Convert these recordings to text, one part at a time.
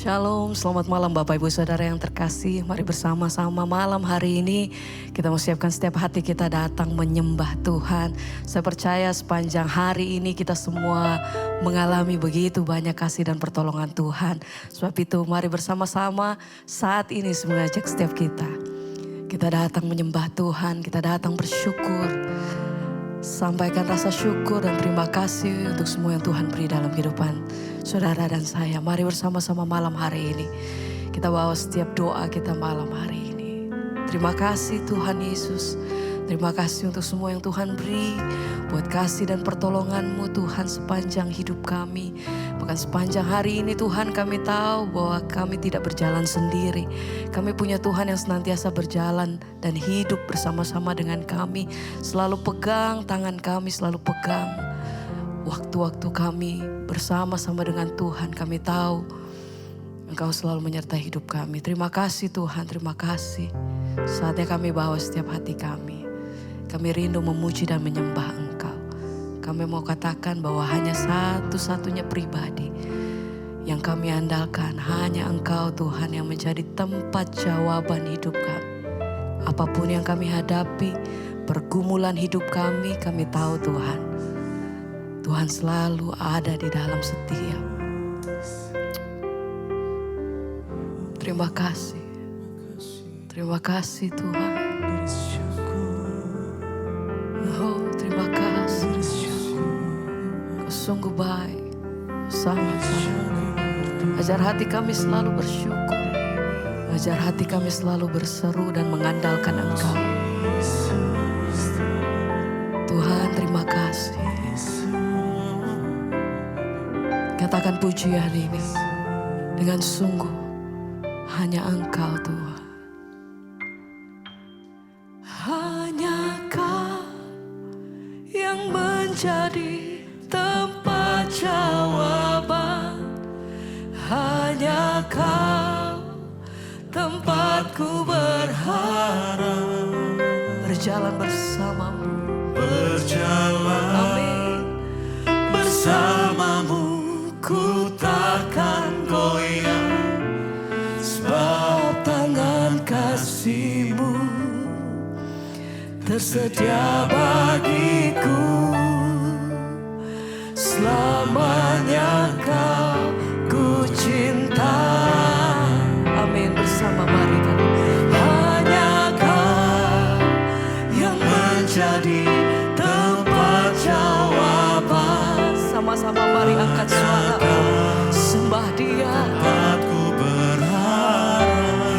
Shalom, selamat malam Bapak Ibu Saudara yang terkasih. Mari bersama-sama malam hari ini kita mau siapkan setiap hati kita datang menyembah Tuhan. Saya percaya sepanjang hari ini kita semua mengalami begitu banyak kasih dan pertolongan Tuhan. Sebab itu mari bersama-sama saat ini mengajak setiap kita. Kita datang menyembah Tuhan, kita datang bersyukur. Sampaikan rasa syukur dan terima kasih untuk semua yang Tuhan beri dalam kehidupan saudara dan saya. Mari bersama-sama malam hari ini. Kita bawa setiap doa kita malam hari ini. Terima kasih Tuhan Yesus. Terima kasih untuk semua yang Tuhan beri. Buat kasih dan pertolongan-Mu Tuhan sepanjang hidup kami. Bahkan sepanjang hari ini Tuhan kami tahu bahwa kami tidak berjalan sendiri. Kami punya Tuhan yang senantiasa berjalan dan hidup bersama-sama dengan kami. Selalu pegang tangan kami, selalu pegang waktu-waktu kami bersama-sama dengan Tuhan. Kami tahu Engkau selalu menyertai hidup kami. Terima kasih Tuhan, terima kasih. Saatnya kami bawa setiap hati kami. Kami rindu memuji dan menyembah Engkau. Kami mau katakan bahwa hanya satu-satunya pribadi yang kami andalkan, hanya Engkau Tuhan yang menjadi tempat jawaban hidup kami. Apapun yang kami hadapi, pergumulan hidup kami tahu Tuhan. Tuhan selalu ada di dalam setiap. Terima kasih. Terima kasih Tuhan. Oh, terima kasih. Kau sungguh baik. Sangat-sangat. Ajar hati kami selalu bersyukur. Ajar hati kami selalu berseru dan mengandalkan Engkau. Tuhan, terima kasih. Katakan pujian ini dengan sungguh. Hanya Engkau Tuhan. Hanya Kau yang menjadi tempat jawaban. Hanya Kau tempatku berharap. Berjalan bersamamu. Berjalan Amin. Bersamamu ku takkan goyah. Sebab tangan kasih-Mu tersedia bagiku. Selamanya Kau ku cinta. Amin. Bersama mari kami. Hanya Kau yang menjadi tempat jawaban. Sama-sama mari angkat suara. Sembah Dia. Tempatku berharap.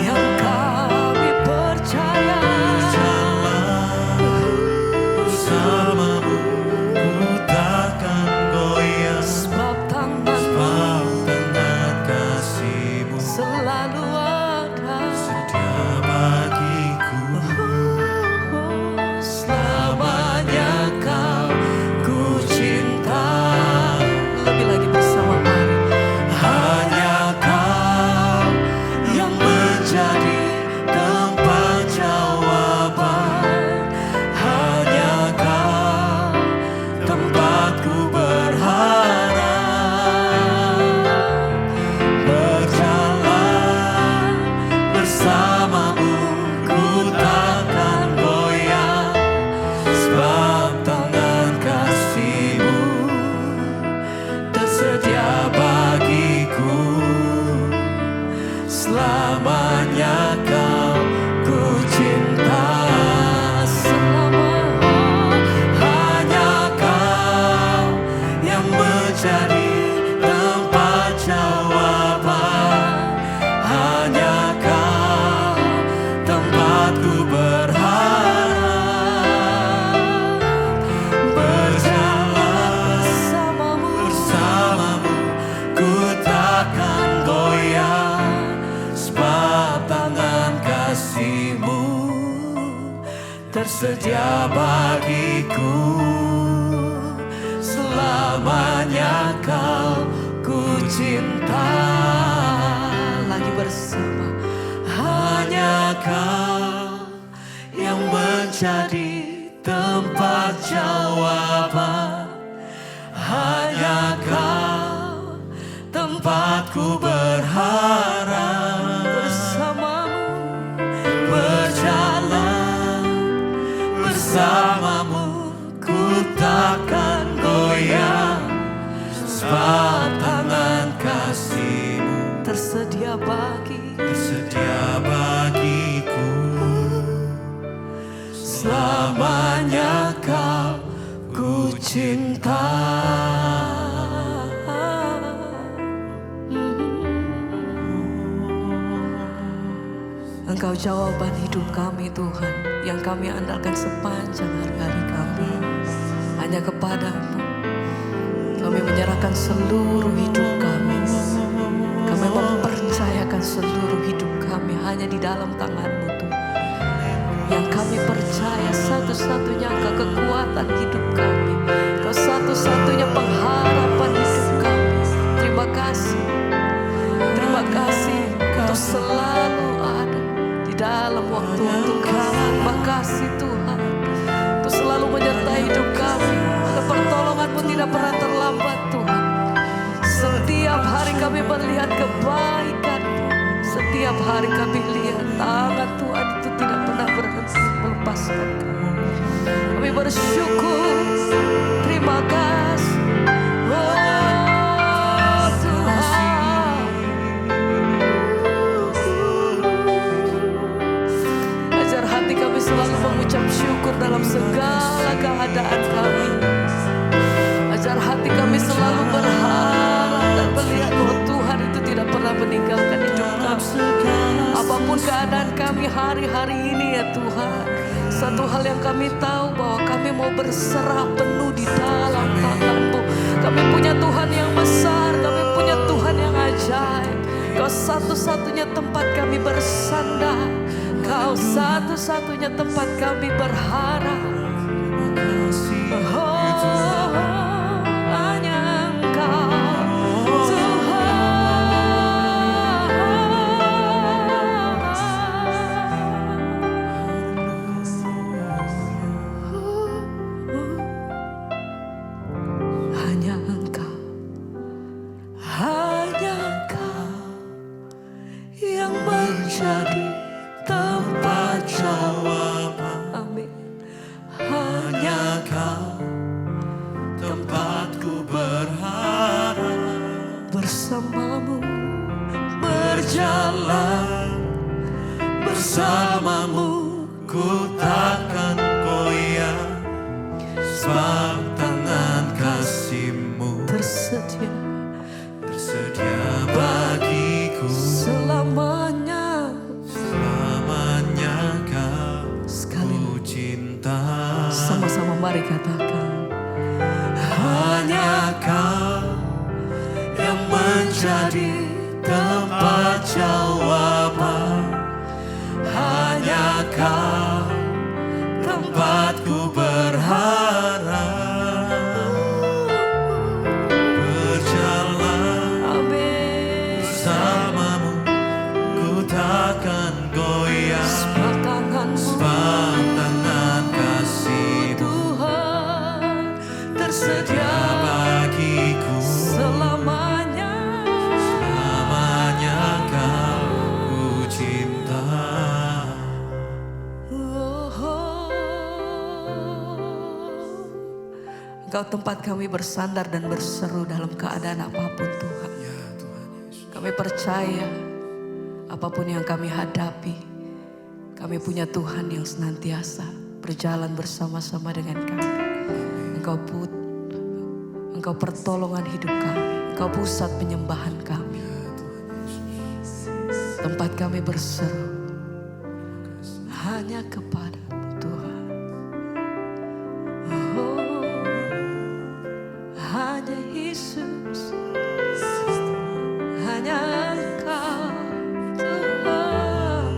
Yang kami percaya. Bersamamu ku takkan goyah. Sebab tangan kasih-Mu selalu ada. Setia bagiku. Selamanya Kau ku cinta. Lebih lagi bersama mari. Hanya Kau yang menjadi tempat jawaban. Hanya Kau tempatku berharap. Berjalan bersamamu ku takkan goyah. Sebab tangan kasih-Mu tersedia bagiku. Selamanya Kau ku cinta. Hanya Kau yang menjadi tempat jawaban. Hanya Kau tempatku berharap. Berjalan bersamamu ku takkan goyah. Sebab tangan kasih-Mu tersedia bagiku. Selamanya Kau ku cinta. Lagi bersama. Hanya Kau yang menjadi tempat jawaban. Hanya Kau tempatku berharap. bersamamu ku takkan goyah, sebab tangan kasih-Mu tersedia bagiku. Selamanya Kau ku cinta. Engkau jawaban hidup kami Tuhan, yang kami andalkan sepanjang hari-hari kami. Hanya kepadamu kami menyerahkan seluruh hidup kami. Kami mempercayakan seluruh hidup kami hanya di dalam tangan-Mu Tuhan. Yang kami percaya satu-satunya Engkau kekuatan hidup kami. Engkau satu-satunya pengharapan hidup kami. Terima kasih untuk selalu ada di dalam waktu-waktu kami. Terima kasih Tuhan untuk selalu menyertai hidup kami. Pertolongan-Mu tidak pernah terlambat Tuhan. Setiap hari kami melihat kebaikan-Mu. Setiap hari kami lihat tangan Tuhan itu tidak pernah berhenti melepaskan kami. Kami bersyukur, terima kasih. Oh Tuhan, ajar hati kami selalu mengucap syukur dalam segala keadaan kami. Ajar hati kami selalu berharap dan melihat bahwa Tuhan itu tidak pernah meninggalkan hidup kami. Apapun keadaan kami hari-hari ini ya Tuhan, satu hal yang kami tahu bahwa kami mau berserah penuh di dalam tangan-Mu. Kami punya Tuhan yang besar, kami punya Tuhan yang ajaib. Kau satu-satunya tempat kami bersandar, Kau satu-satunya tempat kami berharap. Hanya Engkau Tuhan. Hanya Engkau yang menjadi tempat jawaban. Amin. Hanya Kau tempatku berharap, Bersama-Mu berjalan bersama-Mu ku takkan goyah, sebab tangan kasih-Mu tersedia bagiku. selamanya. Kau Sekali ku cinta. sama-sama mari katakan. Hanya Kau yang menjadi tempat jawaban. Hanya Kau tempatku berharap, berjalan Amin. bersama-Mu ku takkan goyah, Sebab tangan-Mu sebab tangan kasih-Mu Tuhan tersedia bagiku. selamanya. Selamanya Kau ku cinta. Engkau tempat kami bersandar dan berseru dalam keadaan apapun Tuhan. Ya Tuhan Yesus. Kami percaya apapun yang kami hadapi, kami punya Tuhan yang senantiasa berjalan bersama-sama dengan kami. Engkau pertolongan hidup kami. Engkau pusat penyembahan kami. Tempat kami berseru hanya kepada-Mu Tuhan. Oh, hanya Yesus, hanya Engkau Tuhan.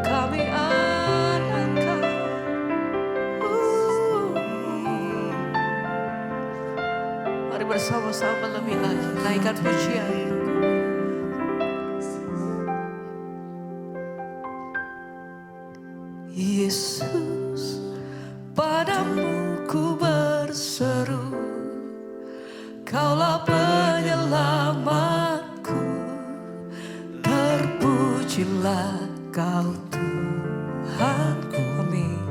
Kami andalkan. Mari bersama-sama lebih lagi naikkan pujian. Yesus, padamu ku berseru, Kaulah penyelamatku, terpujilah Kau Tuhanku. Amin.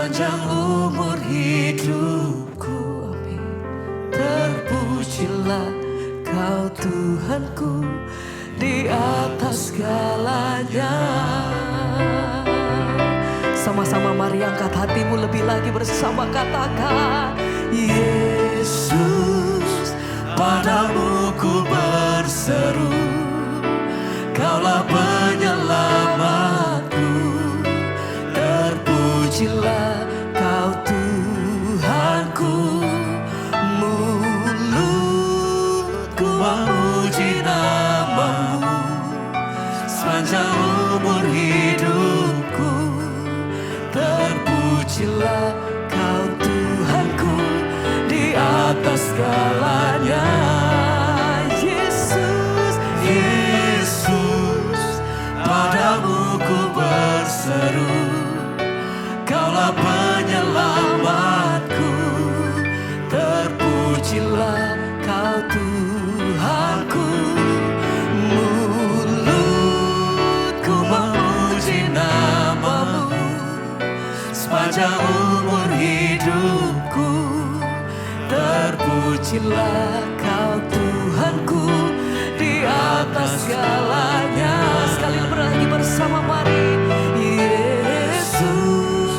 sepanjang umur hidupku. Amin. Terpujilah Kau Tuhanku di atas segalanya. Sama-sama mari angkat hatimu lebih lagi bersama, katakan Yesus, padamu ku berseru, Kaulah penyelamatku. Terpujilah Kau Tuhanku, mulutku memuji namamu sepanjang umur hidupku. Terpujilah Kau Tuhanku di atas segalanya. Yesus, Yesus, padamu ku berseru, Kaulah penyelamatku. Terpujilah Kau Tuhanku, mulutku memuji namamu sepanjang umur hidupku. Terpujilah Kau Tuhanku di atas segalanya. Sekali lagi bersama mari. Yesus,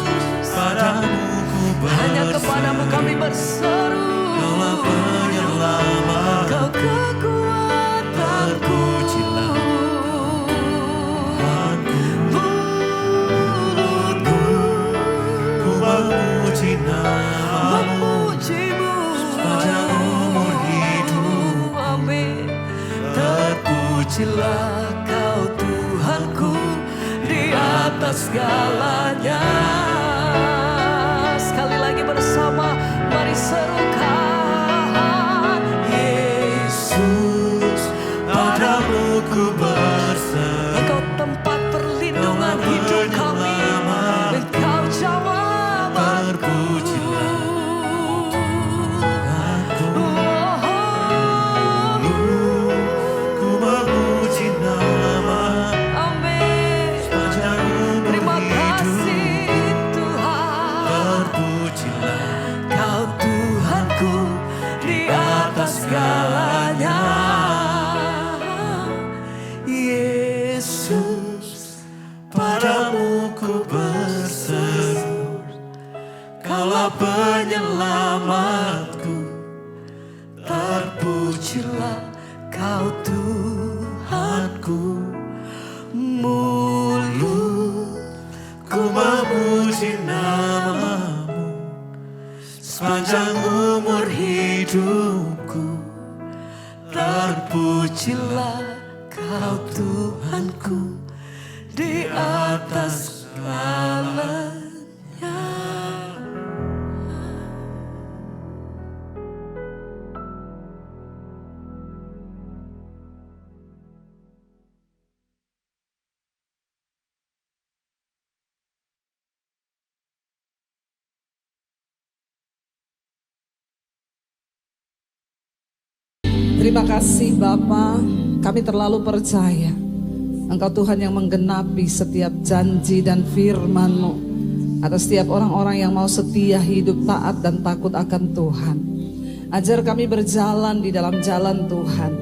Padamu ku berseru, hanya kepadamu kami berseru, Kaulah penyelamat. Kau kekuatanku. Mulutku Ku memuji namamu memujimu sepanjang umur hidup. Amin. Terpujilah Kau Tuhanku di atas segalanya. Sekali lagi bersama mari serukan Yesus, Padamu ku berseru, Engkau tempat perlindungan hidup kami, Engkau jawabanku. Terpujilah ku memuji nama Amin. sepanjang umur Terima hidup. kasih Tuhan. Terpujilah Kau Tuhanku di atas segalanya. Yesus, padamu ku berseru, Kaulah penyelamatku. terpujilah Kau Tuhanku, mulutku Memuji namamu sepanjang umur hidupku. terpujilah Kau Tuhanku di atas segalanya. Terima kasih Bapa, kami terlalu percaya Engkau Tuhan yang menggenapi setiap janji dan firman-Mu atas setiap orang-orang yang mau setia hidup taat dan takut akan Tuhan. Ajar kami berjalan di dalam jalan Tuhan.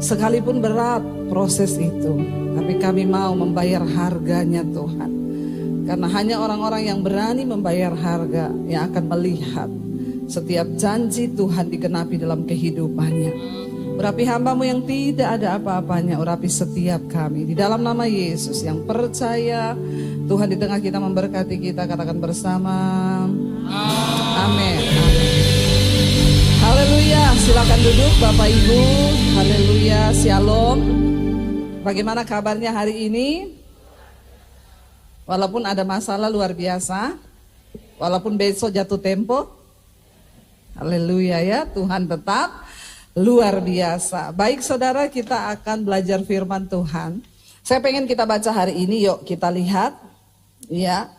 Sekalipun berat proses itu, tapi kami mau membayar harganya Tuhan. Karena hanya orang-orang yang berani membayar harga yang akan melihat setiap janji Tuhan digenapi dalam kehidupannya. Urapi hamba-Mu yang tidak ada apa-apanya, urapi setiap kami. Di dalam nama Yesus yang percaya, Tuhan di tengah kita memberkati kita, katakan bersama. Amin. Haleluya, silakan duduk Bapak Ibu. Haleluya, shalom. Bagaimana kabarnya hari ini? Walaupun ada masalah luar biasa, walaupun besok jatuh tempo. Haleluya ya, Tuhan tetap luar biasa. Baik saudara, kita akan belajar firman Tuhan. Saya pengen kita baca hari ini, yuk kita lihat ya.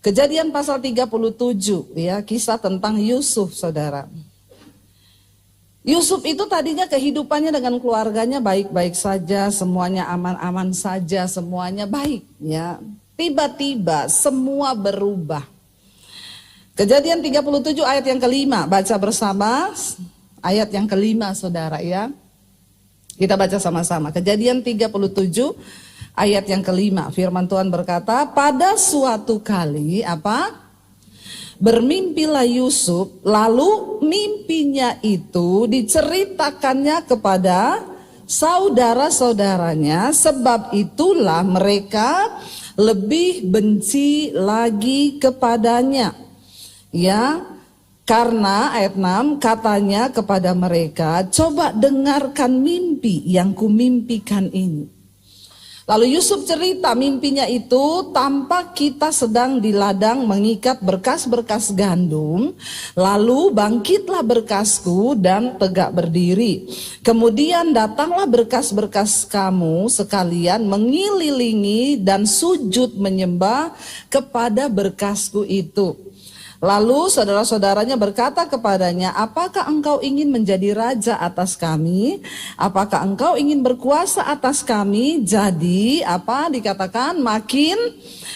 Kejadian pasal 37 ya, kisah tentang Yusuf saudara. Yusuf itu tadinya kehidupannya dengan keluarganya baik-baik saja, semuanya aman-aman saja, semuanya baik ya. Tiba-tiba semua berubah. Kejadian 37 ayat yang kelima, baca bersama ayat yang kelima saudara ya. Kita baca sama-sama. Kejadian 37 ayat yang kelima, firman Tuhan berkata, pada suatu kali bermimpilah Yusuf, lalu mimpinya itu diceritakannya kepada saudara-saudaranya, sebab itulah mereka lebih benci lagi kepadanya. Ya, karena ayat 6 katanya kepada mereka, coba dengarkan mimpi yang kumimpikan ini. Lalu Yusuf cerita mimpinya itu, tampak kita sedang di ladang mengikat berkas-berkas gandum, lalu bangkitlah berkasku dan tegak berdiri. Kemudian datanglah berkas-berkas kamu sekalian mengelilingi dan sujud menyembah kepada berkasku itu. Lalu saudara-saudaranya berkata kepadanya, apakah engkau ingin menjadi raja atas kami? Apakah engkau ingin berkuasa atas kami? Jadi dikatakan makin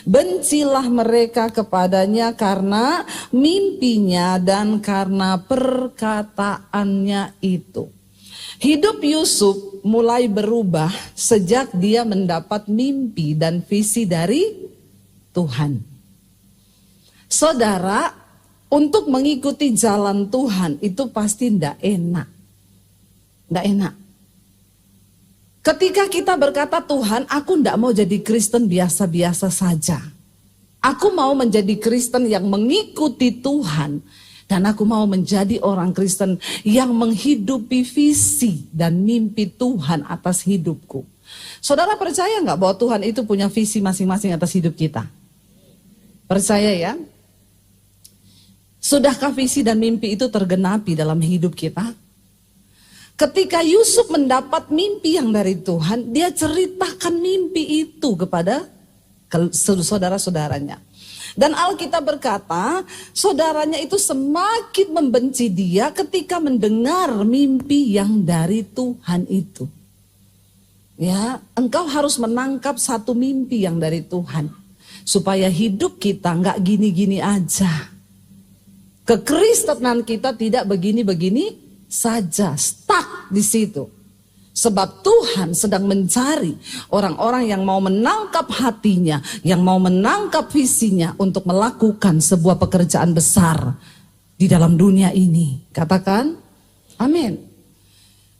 bencilah mereka kepadanya karena mimpinya dan karena perkataannya itu. Hidup Yusuf mulai berubah sejak dia mendapat mimpi dan visi dari Tuhan. Saudara, untuk mengikuti jalan Tuhan itu pasti tidak enak. Tidak enak. Ketika kita berkata, Tuhan, aku tidak mau jadi Kristen biasa-biasa saja. Aku mau menjadi Kristen yang mengikuti Tuhan. Dan aku mau menjadi orang Kristen yang menghidupi visi dan mimpi Tuhan atas hidupku. Saudara percaya nggak bahwa Tuhan itu punya visi masing-masing atas hidup kita? Percaya ya? Sudahkah visi dan mimpi itu tergenapi dalam hidup kita? Ketika Yusuf mendapat mimpi yang dari Tuhan, dia ceritakan mimpi itu kepada saudara-saudaranya. Dan Alkitab berkata, saudaranya itu semakin membenci dia ketika mendengar mimpi yang dari Tuhan itu. Ya, engkau harus menangkap satu mimpi yang dari Tuhan, supaya hidup kita nggak gini-gini aja. Kekristenan kita tidak begini-begini saja, stuck di situ. Sebab Tuhan sedang mencari orang-orang yang mau menangkap hatinya, yang mau menangkap visinya untuk melakukan sebuah pekerjaan besar di dalam dunia ini. Katakan, amin.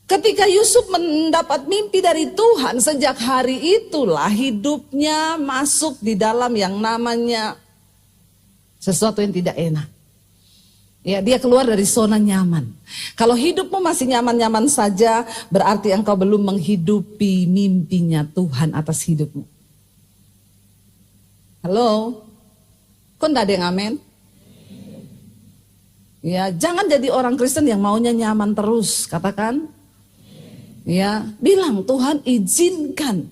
Ketika Yusuf mendapat mimpi dari Tuhan, sejak hari itulah hidupnya masuk di dalam yang namanya sesuatu yang tidak enak. Ya, dia keluar dari zona nyaman. Kalau hidupmu masih nyaman-nyaman saja, berarti engkau belum menghidupi mimpinya Tuhan atas hidupmu. Halo? Kok enggak ada yang amin? Ya, jangan jadi orang Kristen yang maunya nyaman terus, katakan. Ya, bilang Tuhan izinkan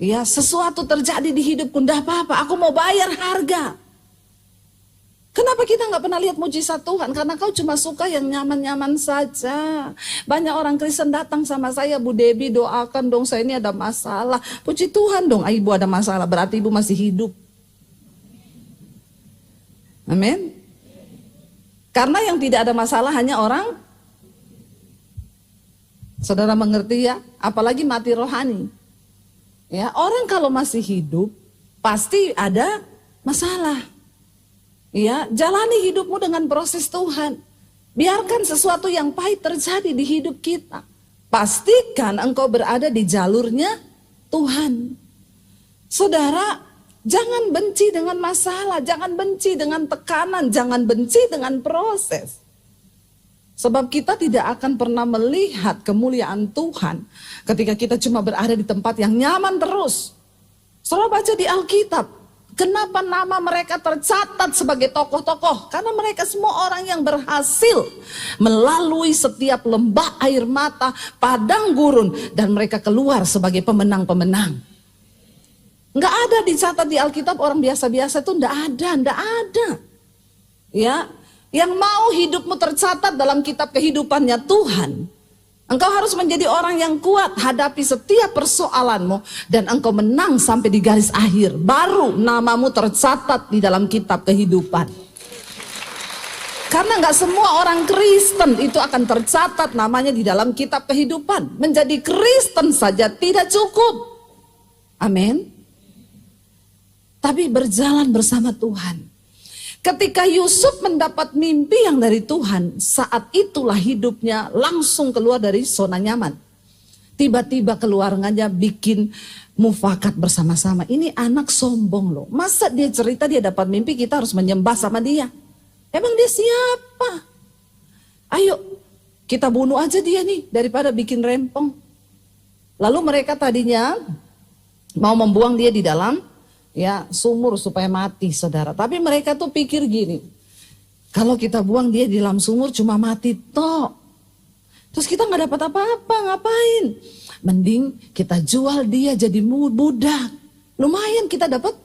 ya sesuatu terjadi di hidupku, enggak apa-apa, aku mau bayar harga. Kenapa kita nggak pernah lihat mujizat Tuhan? Karena kau cuma suka yang nyaman-nyaman saja. Banyak orang Kristen datang sama saya, Bu Debbie doakan dong, saya ini ada masalah. Puji Tuhan dong, ibu ada masalah, berarti ibu masih hidup. Amin. Karena yang tidak ada masalah hanya orang, saudara mengerti ya, apalagi mati rohani. Ya, orang kalau masih hidup pasti ada masalah. Ya, jalani hidupmu dengan proses Tuhan. Biarkan sesuatu yang pahit terjadi di hidup kita. Pastikan engkau berada di jalurnya Tuhan. Saudara, jangan benci dengan masalah, jangan benci dengan tekanan, jangan benci dengan proses. Sebab kita tidak akan pernah melihat kemuliaan Tuhan ketika kita cuma berada di tempat yang nyaman terus. Saudara baca di Alkitab. Kenapa nama mereka tercatat sebagai tokoh-tokoh? Karena mereka semua orang yang berhasil melalui setiap lembah air mata, padang gurun, dan mereka keluar sebagai pemenang-pemenang. Nggak ada dicatat di Alkitab orang biasa-biasa itu, nggak ada. Ya, yang mau hidupmu tercatat dalam kitab kehidupannya Tuhan, engkau harus menjadi orang yang kuat hadapi setiap persoalanmu dan engkau menang sampai di garis akhir. Baru namamu tercatat di dalam kitab kehidupan. Karena nggak semua orang Kristen itu akan tercatat namanya di dalam kitab kehidupan. Menjadi Kristen saja tidak cukup. Amin. Tapi berjalan bersama Tuhan. Ketika Yusuf mendapat mimpi yang dari Tuhan, saat itulah hidupnya langsung keluar dari zona nyaman. Tiba-tiba keluarganya bikin mufakat bersama-sama. Ini anak sombong loh. Masa dia cerita dia dapat mimpi kita harus menyembah sama dia? Emang dia siapa? Ayo kita bunuh aja dia nih daripada bikin rempong. Lalu mereka tadinya mau membuang dia di dalam sumur supaya mati, saudara. Tapi mereka tuh pikir gini, kalau kita buang dia di dalam sumur cuma mati toh. Terus kita nggak dapat apa-apa, ngapain? Mending kita jual dia jadi budak. Lumayan kita dapat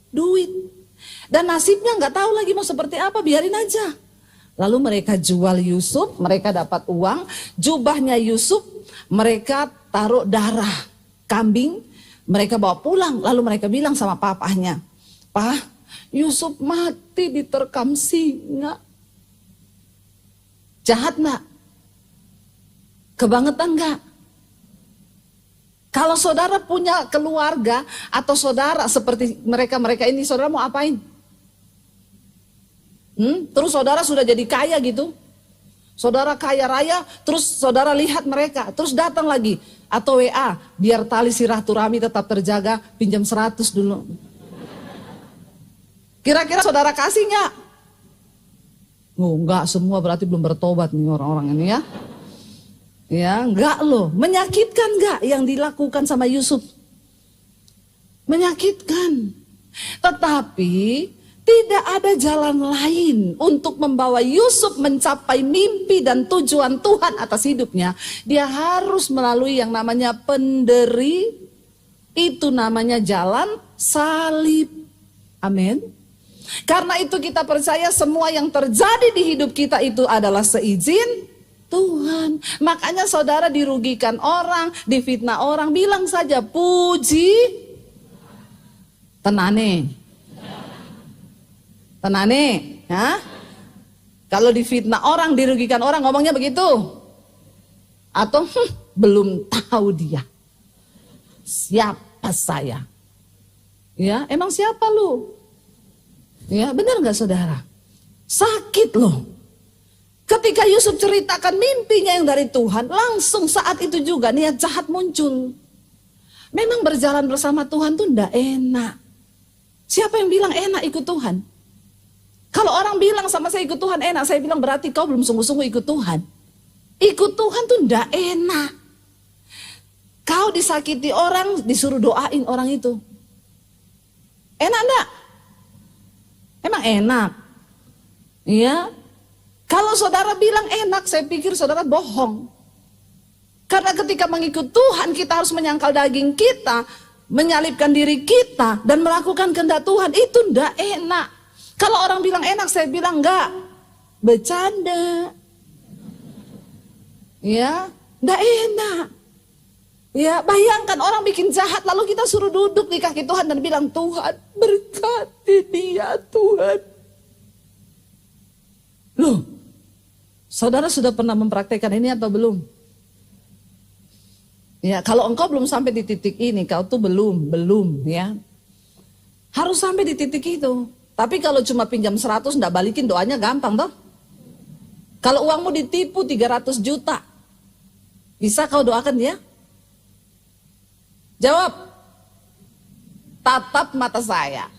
duit. Dan nasibnya nggak tahu lagi mau seperti apa, biarin aja. Lalu mereka jual Yusuf, mereka dapat uang. Jubahnya Yusuf, mereka taruh darah kambing, mereka bawa pulang. Lalu mereka bilang sama papahnya, "Pak, Yusuf mati diterkam singa." Jahat nggak? Kebangetan nggak? Kalau saudara punya keluarga atau saudara seperti mereka ini, saudara mau apain? Terus saudara sudah jadi kaya gitu. Saudara kaya raya, terus saudara lihat mereka, terus datang lagi. Atau WA, biar tali silaturahmi tetap terjaga, pinjam 100 dulu. Kira-kira saudara kasih nggak? Oh enggak, semua berarti belum bertobat nih orang-orang ini ya. Ya enggak loh, menyakitkan enggak yang dilakukan sama Yusuf? Menyakitkan. Tetapi tidak ada jalan lain untuk membawa Yusuf mencapai mimpi dan tujuan Tuhan atas hidupnya. Dia harus melalui yang namanya itu namanya jalan salib. Amin. Karena itu kita percaya semua yang terjadi di hidup kita itu adalah seizin Tuhan. Makanya saudara dirugikan orang, difitnah orang, bilang saja puji tenane. Tenane, ya? Kalau difitnah orang, dirugikan orang, ngomongnya begitu. Atau belum tahu dia. Siapa saya? Ya, emang siapa lu? Ya, benar nggak saudara? Sakit loh. Ketika Yusuf ceritakan mimpinya yang dari Tuhan, langsung saat itu juga niat jahat muncul. Memang berjalan bersama Tuhan tuh ndak enak. Siapa yang bilang enak ikut Tuhan? Kalau orang bilang sama saya ikut Tuhan enak, saya bilang berarti kau belum sungguh-sungguh ikut Tuhan. Ikut Tuhan tuh ndak enak. Kau disakiti orang, disuruh doain orang itu. Enak ndak? Emang enak? Iya. Kalau saudara bilang enak, saya pikir saudara bohong. Karena ketika mengikut Tuhan, kita harus menyangkal daging kita, menyalibkan diri kita, dan melakukan kehendak Tuhan. Itu ndak enak. Kalau orang bilang enak, saya bilang enggak. Bercanda. Ya, enggak enak. Ya, bayangkan orang bikin jahat, lalu kita suruh duduk di kaki Tuhan dan bilang, Tuhan berkati dia Tuhan. Loh, saudara sudah pernah mempraktekkan ini atau belum? Ya, kalau engkau belum sampai di titik ini, kau tuh belum ya. Harus sampai di titik itu. Tapi kalau cuma pinjam 100 enggak balikin, doanya gampang toh. Kalau uangmu ditipu 300 juta, bisa kau doakan dia? Jawab. Tatap mata saya.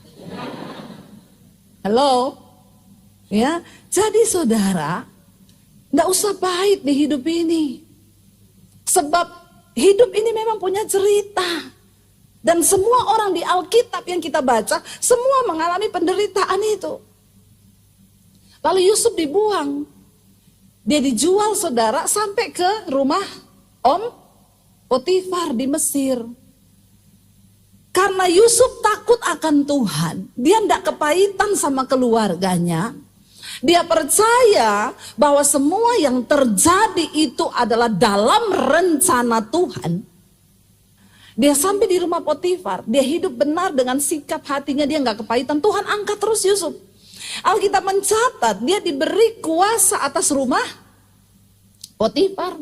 Halo? Ya, jadi saudara, enggak usah pahit di hidup ini. Sebab hidup ini memang punya cerita. Dan semua orang di Alkitab yang kita baca, semua mengalami penderitaan itu. Lalu Yusuf dibuang. Dia dijual saudara sampai ke rumah Om Potifar di Mesir. Karena Yusuf takut akan Tuhan, dia tidak kepahitan sama keluarganya. Dia percaya bahwa semua yang terjadi itu adalah dalam rencana Tuhan. Dia sampai di rumah Potifar, dia hidup benar dengan sikap hatinya, dia nggak kepahitan. Tuhan angkat terus Yusuf. Alkitab mencatat dia diberi kuasa atas rumah Potifar.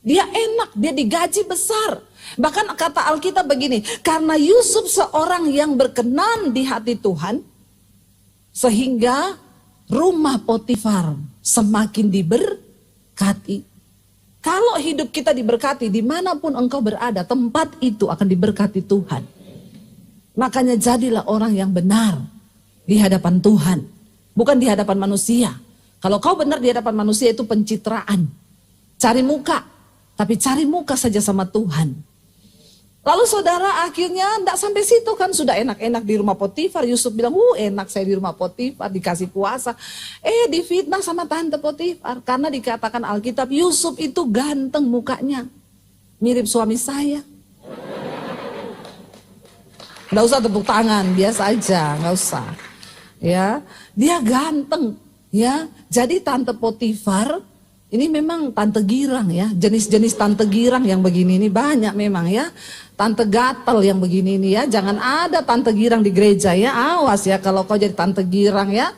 Dia enak, dia digaji besar. Bahkan kata Alkitab begini, karena Yusuf seorang yang berkenan di hati Tuhan, sehingga rumah Potifar semakin diberkati. Kalau hidup kita diberkati, dimanapun engkau berada, tempat itu akan diberkati Tuhan. Makanya jadilah orang yang benar di hadapan Tuhan, bukan di hadapan manusia. Kalau kau benar di hadapan manusia itu pencitraan, cari muka, tapi cari muka saja sama Tuhan. Lalu saudara akhirnya tidak sampai situ kan, sudah enak-enak di rumah Potifar. Yusuf bilang, enak saya di rumah Potifar, dikasih kuasa. Difitnah sama tante Potifar. Karena dikatakan Alkitab, Yusuf itu ganteng mukanya. Mirip suami saya. Nggak usah tepuk tangan, biasa aja, nggak usah. Ya, dia ganteng. Ya, jadi tante Potifar ini memang tante girang ya. Jenis-jenis tante girang yang begini ini banyak memang ya. Tante gatel yang begini ini ya. Jangan ada tante girang di gereja ya. Awas ya kalau kau jadi tante girang ya.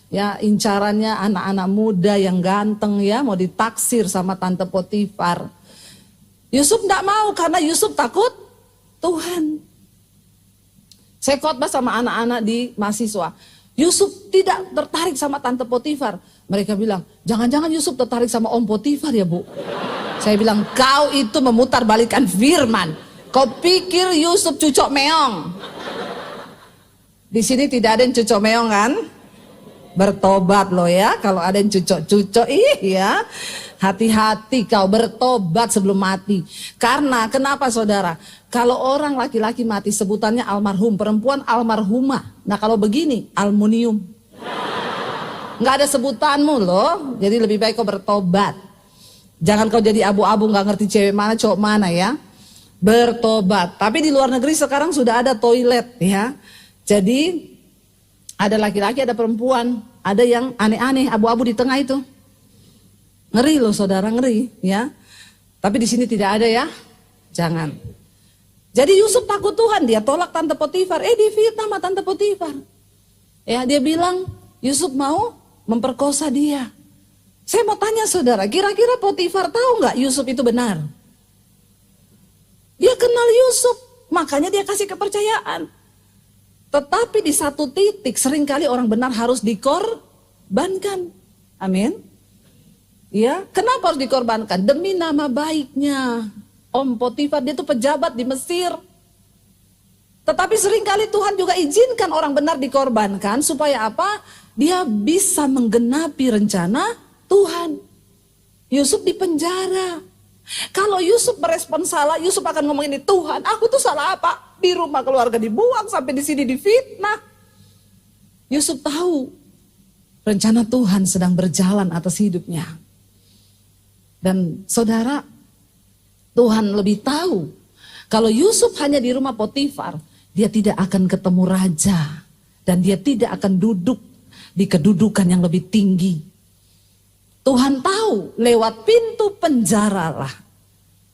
Ya, incarannya anak-anak muda yang ganteng ya, mau ditaksir sama tante Potifar. Yusuf enggak mau karena Yusuf takut Tuhan. Saya khotbah sama anak-anak di mahasiswa. Yusuf tidak tertarik sama tante Potifar. Mereka bilang, jangan-jangan Yusuf tertarik sama Om Potifar ya Bu. Saya bilang, kau itu memutarbalikkan firman. Kau pikir Yusuf cucok meong. Di sini tidak ada yang cucok meong kan? Bertobat loh ya, kalau ada yang cucok-cucok, ya. Hati-hati kau bertobat sebelum mati. Karena kenapa saudara? Kalau orang laki-laki mati sebutannya almarhum, perempuan almarhumah. Nah kalau begini, aluminium. Nggak ada sebutanmu loh, jadi lebih baik kau bertobat. Jangan kau jadi abu-abu nggak ngerti cewek mana cowok mana ya. Bertobat. Tapi di luar negeri sekarang sudah ada toilet ya. Jadi ada laki-laki, ada perempuan, ada yang aneh-aneh, abu-abu di tengah itu. Ngeri loh saudara, ngeri ya. Tapi di sini tidak ada ya. Jangan. Jadi Yusuf takut Tuhan, dia tolak tante Potifar. Difitnah sama tante Potifar. Ya, dia bilang Yusuf mau memperkosa dia. Saya mau tanya saudara, kira-kira Potifar tahu nggak Yusuf itu benar? Dia kenal Yusuf, makanya dia kasih kepercayaan. Tetapi di satu titik seringkali orang benar harus dikorbankan. Amin. Ya, kenapa harus dikorbankan? Demi nama baiknya. Om Potifar dia itu pejabat di Mesir. Tetapi seringkali Tuhan juga izinkan orang benar dikorbankan supaya apa? Dia bisa menggenapi rencana Tuhan. Yusuf di penjara. Kalau Yusuf merespon salah, Yusuf akan ngomong ini, Tuhan, aku tuh salah apa? Di rumah keluarga dibuang, sampai di sini difitnah. Yusuf tahu rencana Tuhan sedang berjalan atas hidupnya. Dan saudara, Tuhan lebih tahu kalau Yusuf hanya di rumah Potifar, dia tidak akan ketemu raja dan dia tidak akan duduk di kedudukan yang lebih tinggi. Tuhan tahu lewat pintu penjara lah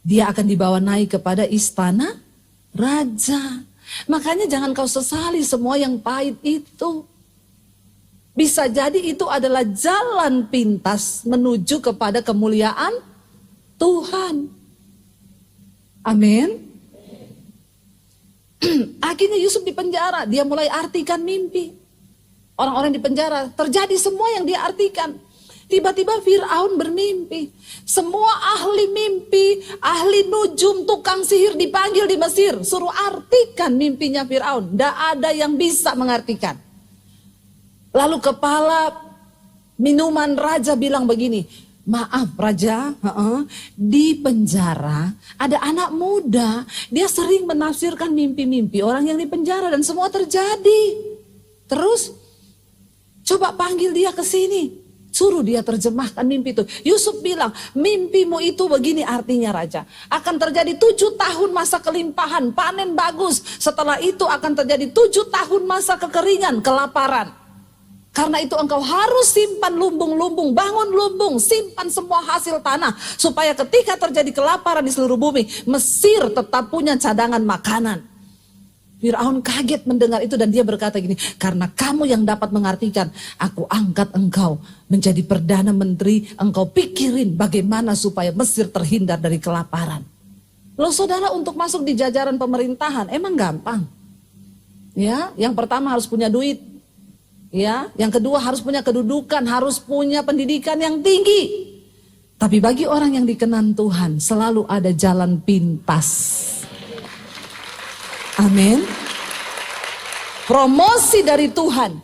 dia akan dibawa naik kepada istana raja. Makanya jangan kau sesali semua yang pahit itu. Bisa jadi itu adalah jalan pintas menuju kepada kemuliaan Tuhan. Amin. Akhirnya Yusuf di penjara, dia mulai artikan mimpi. Orang-orang di penjara, terjadi semua yang dia artikan. Tiba-tiba Fir'aun bermimpi. Semua ahli mimpi, ahli nujum, tukang sihir dipanggil di Mesir. Suruh artikan mimpinya Fir'aun. Tidak ada yang bisa mengartikan. Lalu kepala minuman raja bilang begini, maaf raja, di penjara ada anak muda, dia sering menafsirkan mimpi-mimpi orang yang di penjara dan semua terjadi. Terus coba panggil dia ke sini, suruh dia terjemahkan mimpi itu. Yusuf bilang, mimpimu itu begini artinya raja, akan terjadi 7 tahun masa kelimpahan, panen bagus. Setelah itu akan terjadi 7 tahun masa kekeringan, kelaparan. Karena itu engkau harus simpan lumbung-lumbung, bangun lumbung, simpan semua hasil tanah. Supaya ketika terjadi kelaparan di seluruh bumi, Mesir tetap punya cadangan makanan. Firaun kaget mendengar itu dan dia berkata gini, karena kamu yang dapat mengartikan, aku angkat engkau menjadi Perdana Menteri, engkau pikirin bagaimana supaya Mesir terhindar dari kelaparan. Loh saudara, untuk masuk di jajaran pemerintahan emang gampang. Ya, yang pertama harus punya duit. Ya, yang kedua harus punya kedudukan, harus punya pendidikan yang tinggi. Tapi bagi orang yang dikenan Tuhan selalu ada jalan pintas. Amin. Promosi dari Tuhan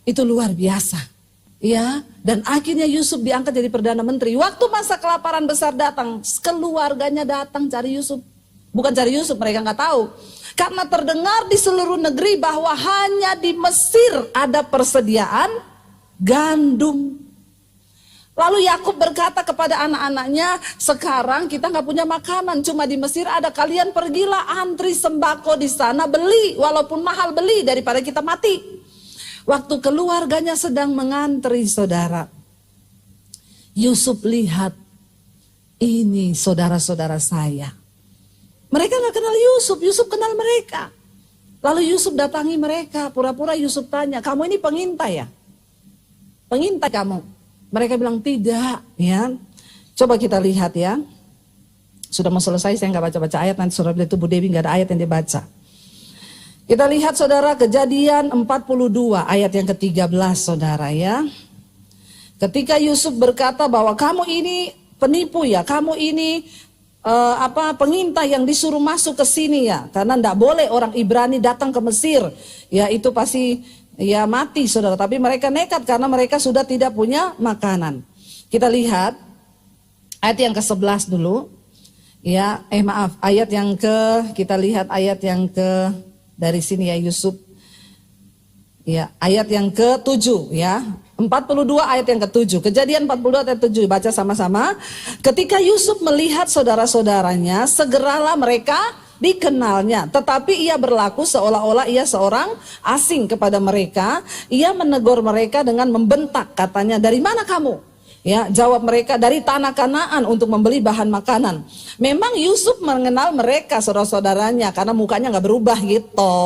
itu luar biasa. Ya, dan akhirnya Yusuf diangkat jadi Perdana Menteri. Waktu masa kelaparan besar datang, keluarganya datang cari Yusuf. Bukan cari Yusuf, mereka nggak tahu. Karena terdengar di seluruh negeri bahwa hanya di Mesir ada persediaan gandum. Lalu Yakub berkata kepada anak-anaknya, sekarang kita nggak punya makanan, cuma di Mesir ada, kalian pergilah antri sembako di sana, beli, walaupun mahal beli daripada kita mati. Waktu keluarganya sedang mengantri saudara, Yusuf lihat, ini saudara-saudara saya. Mereka nggak kenal Yusuf, Yusuf kenal mereka. Lalu Yusuf datangi mereka, pura-pura Yusuf tanya, kamu ini pengintai ya? Pengintai kamu? Mereka bilang tidak, ya. Coba kita lihat ya. Sudah mau selesai, saya nggak baca-baca ayat, nanti saudara bilang itu Bu Dewi nggak ada ayat yang dibaca. Kita lihat saudara, Kejadian 42 ayat yang ke-13 saudara ya. Ketika Yusuf berkata bahwa kamu ini penipu ya, kamu ini pengintai yang disuruh masuk ke sini ya, karena nggak boleh orang Ibrani datang ke Mesir, ya itu pasti ya mati saudara. Tapi mereka nekat karena mereka sudah tidak punya makanan. Kita lihat ayat yang ke-11 dulu. Ya, ayat yang kita lihat ayat yang dari sini ya Yusuf. Ya, ayat yang ke-7 ya. 42 ayat yang ke-7. Kejadian 42 ayat 7 baca sama-sama. Ketika Yusuf melihat saudara-saudaranya, segeralah mereka dikenalnya, tetapi ia berlaku seolah-olah ia seorang asing kepada mereka. Ia menegur mereka dengan membentak, katanya, dari mana kamu? Ya, jawab mereka, dari tanah Kanaan untuk membeli bahan makanan. Memang Yusuf mengenal mereka saudara-saudaranya karena mukanya nggak berubah gitu.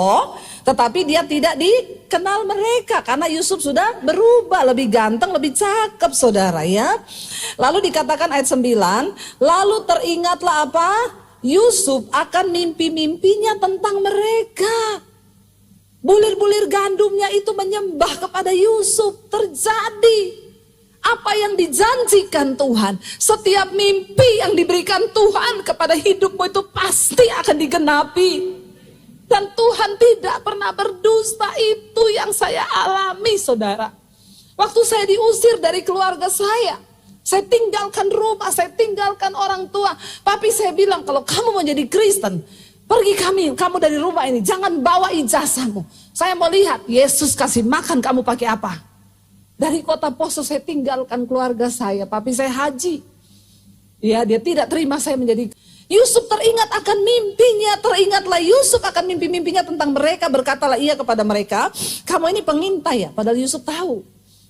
Tetapi dia tidak dikenal mereka karena Yusuf sudah berubah, lebih ganteng, lebih cakep saudara ya. Lalu dikatakan ayat 9, lalu teringatlah apa? Yusuf akan mimpi-mimpinya tentang mereka. Bulir-bulir gandumnya itu menyembah kepada Yusuf. Terjadi apa yang dijanjikan Tuhan. Setiap mimpi yang diberikan Tuhan kepada hidupmu itu pasti akan digenapi. Dan Tuhan tidak pernah berdusta, itu yang saya alami saudara. Waktu saya diusir dari keluarga saya tinggalkan rumah, saya tinggalkan orang tua. Papi saya bilang, kalau kamu mau jadi Kristen, pergi kamu dari rumah ini, jangan bawa ijazahmu. Saya mau lihat Yesus kasih makan kamu pakai apa. Dari kota Poso saya tinggalkan keluarga saya, papi saya haji. Ya, dia tidak terima saya menjadi. Yusuf teringat akan mimpinya, teringatlah Yusuf akan mimpi-mimpinya tentang mereka. Berkatalah ia kepada mereka, kamu ini pengintai ya, padahal Yusuf tahu.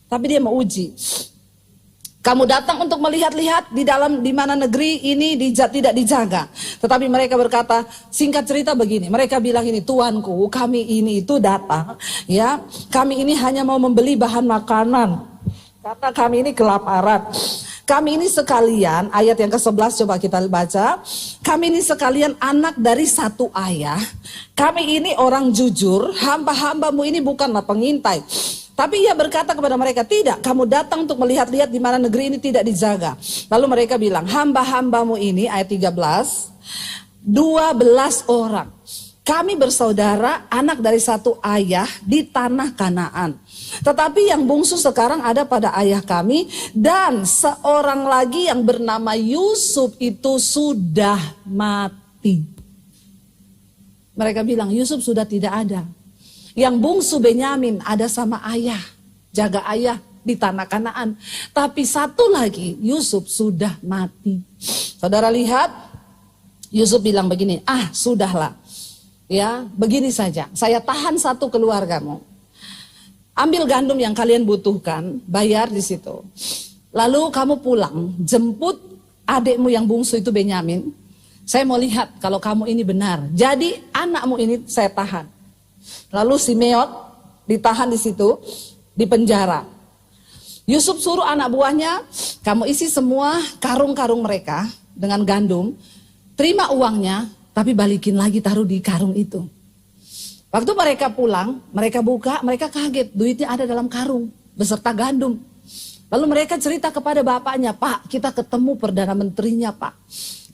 Tapi dia mau uji. Kamu datang untuk melihat-lihat di mana negeri ini tidak dijaga. Tetapi mereka berkata, singkat cerita begini, mereka bilang ini, tuanku, kami ini itu datang, ya, kami ini hanya mau membeli bahan makanan. Kata kami ini kelaparan. Kami ini sekalian, ayat yang ke-11 coba kita baca. Kami ini sekalian anak dari satu ayah. Kami ini orang jujur, hamba-hambamu ini bukanlah pengintai. Tapi ia berkata kepada mereka, tidak, kamu datang untuk melihat-lihat di mana negeri ini tidak dijaga. Lalu mereka bilang, hamba-hambamu ini, ayat 13, 12 orang. Kami bersaudara, anak dari satu ayah di tanah Kanaan. Tetapi yang bungsu sekarang ada pada ayah kami, dan seorang lagi yang bernama Yusuf itu sudah mati. Mereka bilang, Yusuf sudah tidak ada. Yang bungsu Benyamin ada sama ayah, jaga ayah di tanah Kanaan. Tapi satu lagi, Yusuf sudah mati. Saudara lihat, Yusuf bilang begini, sudahlah. Ya, begini saja, saya tahan satu keluargamu. Ambil gandum yang kalian butuhkan, bayar di situ. Lalu kamu pulang, jemput adikmu yang bungsu itu Benyamin. Saya mau lihat kalau kamu ini benar. Jadi anakmu ini saya tahan. Lalu Simeon ditahan di situ, di penjara. Yusuf suruh anak buahnya, kamu isi semua karung-karung mereka dengan gandum, terima uangnya, tapi balikin lagi taruh di karung itu. Waktu mereka pulang, mereka buka, mereka kaget, duitnya ada dalam karung beserta gandum. Lalu mereka cerita kepada bapaknya, Pak, kita ketemu Perdana Menterinya, Pak.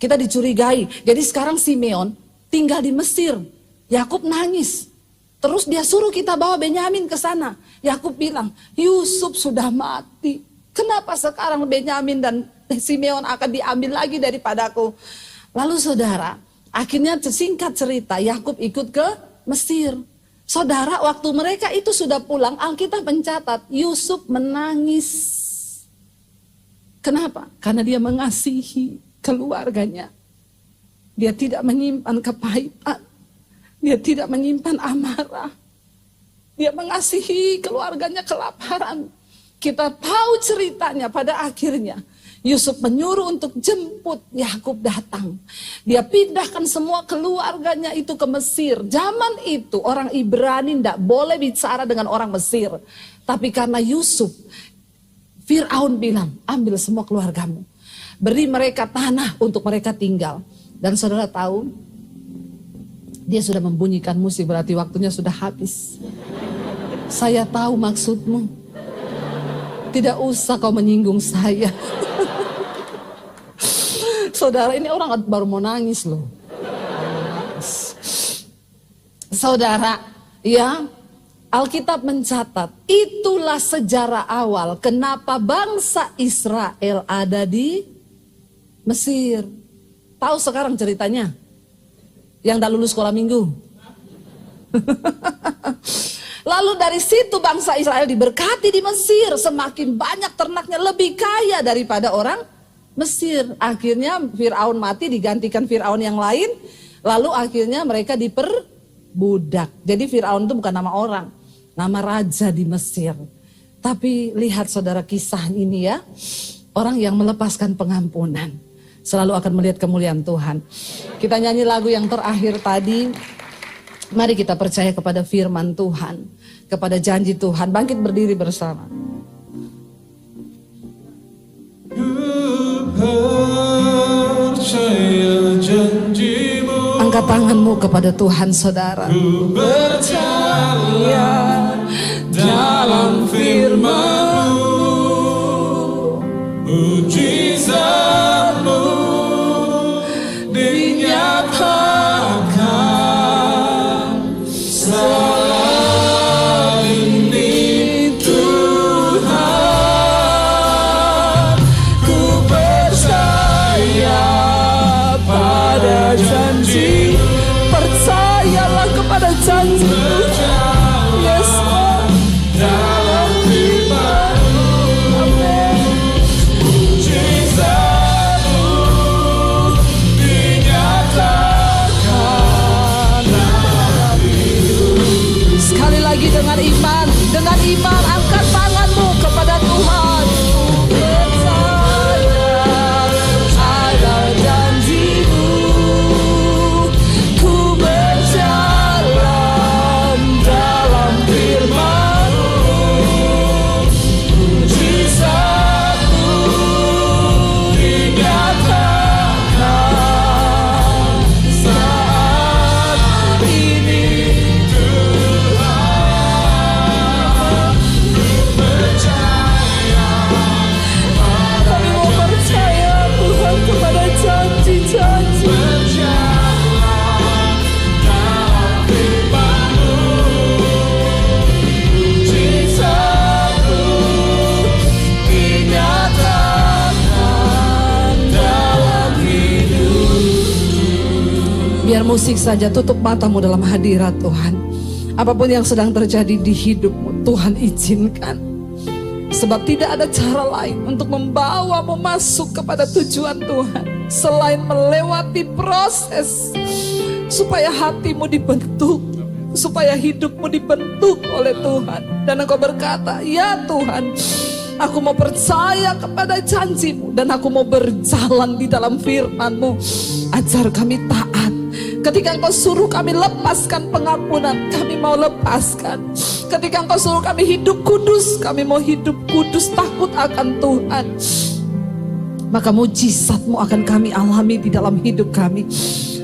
Kita dicurigai. Jadi sekarang Simeon tinggal di Mesir. Yakub nangis. Terus dia suruh kita bawa Benyamin ke sana. Yakub bilang, Yusuf sudah mati. Kenapa sekarang Benyamin dan Simeon akan diambil lagi daripadaku? Lalu saudara, akhirnya singkat cerita, Yakub ikut ke Mesir. Saudara, waktu mereka itu sudah pulang, Alkitab mencatat Yusuf menangis. Kenapa? Karena dia mengasihi keluarganya. Dia tidak menyimpan kepahitan. Dia tidak menyimpan amarah. Dia mengasihi keluarganya kelaparan. Kita tahu ceritanya pada akhirnya. Yusuf menyuruh untuk jemput Yakub datang. Dia pindahkan semua keluarganya itu ke Mesir. Zaman itu orang Ibrani tidak boleh bicara dengan orang Mesir. Tapi karena Yusuf, Fir'aun bilang, ambil semua keluargamu. Beri mereka tanah untuk mereka tinggal. Dan saudara tahu, dia sudah membunyikan musik, berarti waktunya sudah habis. Saya tahu maksudmu. Tidak usah kau menyinggung saya. Saudara, ini orang baru mau nangis loh. Saudara, ya, Alkitab mencatat, itulah sejarah awal kenapa bangsa Israel ada di Mesir. Tahu sekarang ceritanya? Yang tak lulus sekolah minggu. Lalu dari situ bangsa Israel diberkati di Mesir. Semakin banyak ternaknya, lebih kaya daripada orang Mesir. Akhirnya Fir'aun mati, digantikan Fir'aun yang lain. Lalu akhirnya mereka diperbudak. Jadi Fir'aun itu bukan nama orang, nama raja di Mesir. Tapi lihat saudara kisah ini ya. Orang yang melepaskan pengampunan selalu akan melihat kemuliaan Tuhan. Kita nyanyi lagu yang terakhir tadi. Mari kita percaya kepada firman Tuhan, kepada janji Tuhan. Bangkit berdiri bersama. Percaya janjimu. Angkat tanganmu kepada Tuhan saudara. Ku percaya dalam firman-Mu, mujizat-Mu dinyatakan. Salah ini Tuhan, ku percaya pada janji. Percayalah kepada janji Tuhan. Yes, Lord. Dalam firman-Mu, Amen. mujizat-Mu dinyatakan dalam hidup. Sekali lagi dengan iman angkat tanganmu kepada Tuhan. Ku percaya ada janji-Mu, ku berjalan dalam firman-Mu, Mujizat-Mu dinyatakan saat ini Tuhan. Ku percaya kami mau percaya Tuhan kepada janji-janji. berjalan dalam firman-Mu, mujizat-Mu dinyatakan dalam hidup. Biar musik saja, tutup matamu dalam hadirat Tuhan. Apapun yang sedang terjadi di hidupmu, Tuhan izinkan. Sebab tidak ada cara lain untuk membawamu masuk kepada tujuan Tuhan selain melewati proses supaya hatimu dibentuk, supaya hidupmu dibentuk oleh Tuhan. Dan engkau berkata, ya Tuhan, aku mau percaya kepada janji-Mu dan aku mau berjalan di dalam firman-Mu. Ajar kami taat, Ketika Engkau suruh kami lepaskan pengampunan, kami mau lepaskan. Ketika Engkau suruh kami hidup kudus, kami mau hidup kudus, takut akan Tuhan. Maka mujizat-Mu akan kami alami di dalam hidup kami.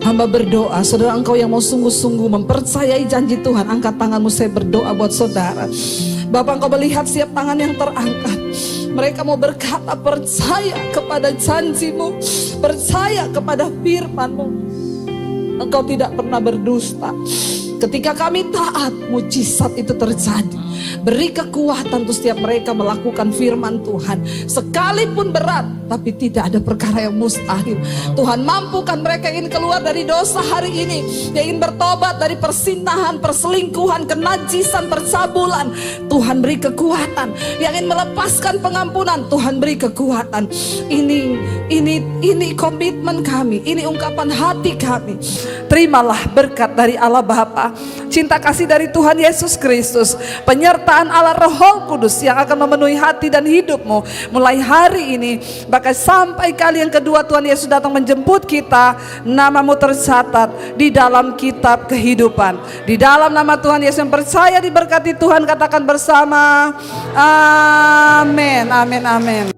Hamba berdoa, saudara engkau yang mau sungguh-sungguh mempercayai janji Tuhan, angkat tanganmu, saya berdoa buat saudara. Bapak, engkau melihat setiap tangan yang terangkat. Mereka mau berkata percaya kepada janji-Mu, percaya kepada firman-Mu. Engkau tidak pernah berdusta. Ketika kami taat, mujizat itu terjadi. Beri kekuatan untuk setiap mereka melakukan firman Tuhan. Sekalipun berat, tapi tidak ada perkara yang mustahil. Tuhan mampukan mereka yang ingin keluar dari dosa hari ini, yang ingin bertobat dari persinahan, perselingkuhan, kenajisan, percabulan. Tuhan beri kekuatan. Yang ingin melepaskan pengampunan, Tuhan beri kekuatan. Ini komitmen kami, ini ungkapan hati kami. Terimalah berkat dari Allah Bapa, cinta kasih dari Tuhan Yesus Kristus, penyertaan Allah Roh Kudus yang akan memenuhi hati dan hidupmu mulai hari ini, bahkan sampai kali yang kedua Tuhan Yesus datang menjemput kita. Namamu tercatat di dalam kitab kehidupan. Di dalam nama Tuhan Yesus yang percaya diberkati Tuhan, katakan bersama amin, amin, amin.